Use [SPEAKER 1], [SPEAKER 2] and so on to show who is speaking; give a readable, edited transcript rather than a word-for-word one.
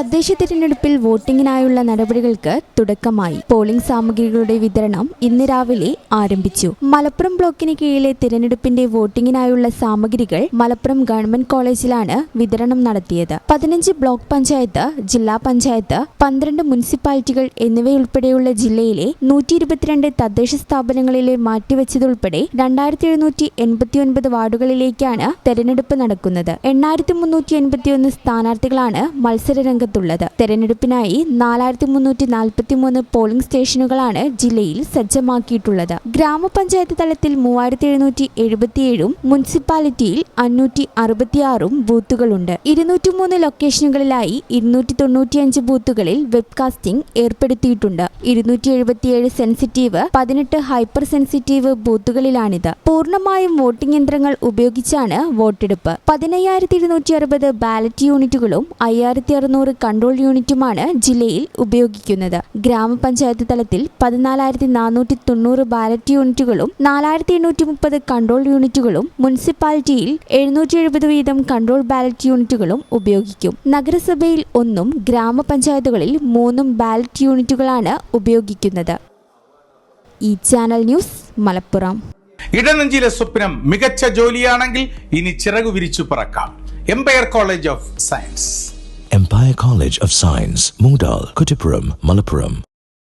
[SPEAKER 1] തദ്ദേശ തിരഞ്ഞെടുപ്പിൽ വോട്ടിംഗിനായുള്ള നടപടികൾക്ക് തുടക്കമായി. പോളിംഗ് സാമഗ്രികളുടെ വിതരണം ഇന്ന് രാവിലെ ആരംഭിച്ചു. മലപ്പുറം ബ്ലോക്കിന് കീഴിലെ തിരഞ്ഞെടുപ്പിന്റെ വോട്ടിംഗിനായുള്ള സാമഗ്രികൾ മലപ്പുറം ഗവൺമെന്റ് കോളേജിലാണ് വിതരണം നടത്തിയത്. 15 ബ്ലോക്ക് പഞ്ചായത്ത്, ജില്ലാ പഞ്ചായത്ത്, 12 മുനിസിപ്പാലിറ്റികൾ എന്നിവയുൾപ്പെടെയുള്ള ജില്ലയിലെ 122 തദ്ദേശ സ്ഥാപനങ്ങളിലെ മാറ്റിവെച്ചതുൾപ്പെടെ 2789 വാർഡുകളിലേക്കാണ് തെരഞ്ഞെടുപ്പ് നടക്കുന്നത്. 8381 സ്ഥാനാർത്ഥികളാണ് മത്സരരംഗത്തുള്ളത്. തെരഞ്ഞെടുപ്പിനായി 4343 പോളിംഗ് സ്റ്റേഷനുകളാണ് ജില്ലയിൽ സജ്ജമാക്കിയിട്ടുള്ളത്. ഗ്രാമപഞ്ചായത്ത് തലത്തിൽ 3777 മുനിസിപ്പാലിറ്റിയിൽ 566 ബൂത്തുകളുണ്ട്. 203 ലൊക്കേഷനുകളിലായി 295 ബൂത്തുകളിൽ വെബ്കാസ്റ്റിംഗ് ഏർപ്പെടുത്തിയിട്ടുണ്ട്. 277 സെൻസിറ്റീവ്, 18 ഹൈപ്പർ സെൻസിറ്റീവ് ബൂത്തുകളിലാണിത്. പൂർണ്ണമായും വോട്ടിംഗ് യന്ത്രങ്ങൾ ഉപയോഗിച്ചാണ് വോട്ടെടുപ്പ്. 15260 ബാലറ്റ് യൂണിറ്റുകളും 5600 കൺട്രോൾ യൂണിറ്റുമാണ് ജില്ലയിൽ ഉപയോഗിക്കുന്നത്. ഗ്രാമപഞ്ചായത്ത് തലത്തിൽ 14490 ബാലറ്റ് യൂണിറ്റുകളും 4830 കൺട്രോൾ യൂണിറ്റുകളും, മുനിസിപ്പാലിറ്റിയിൽ 770 വീതം കൺട്രോൾ ബാലറ്റ് യൂണിറ്റുകളും ഉപയോഗിക്കും. നഗരസഭയിൽ 1 ഗ്രാമപഞ്ചായത്തുകളിൽ 3 ബാലറ്റ് യൂണിറ്റുകളാണ് ഉപയോഗിക്കുന്നത്. ഈ ചാനൽ ന്യൂസ് മലപ്പുറം.
[SPEAKER 2] ഇടനെഞ്ചിലെ സ്വപ്നം മികച്ച ജോലിയാണെങ്കിൽ ഇനി ചിറകു വിരിച്ചു പറക്കാം. Empire College of Science.
[SPEAKER 3] Empire College of Science, Moondal, Kuttipuram, Malappuram.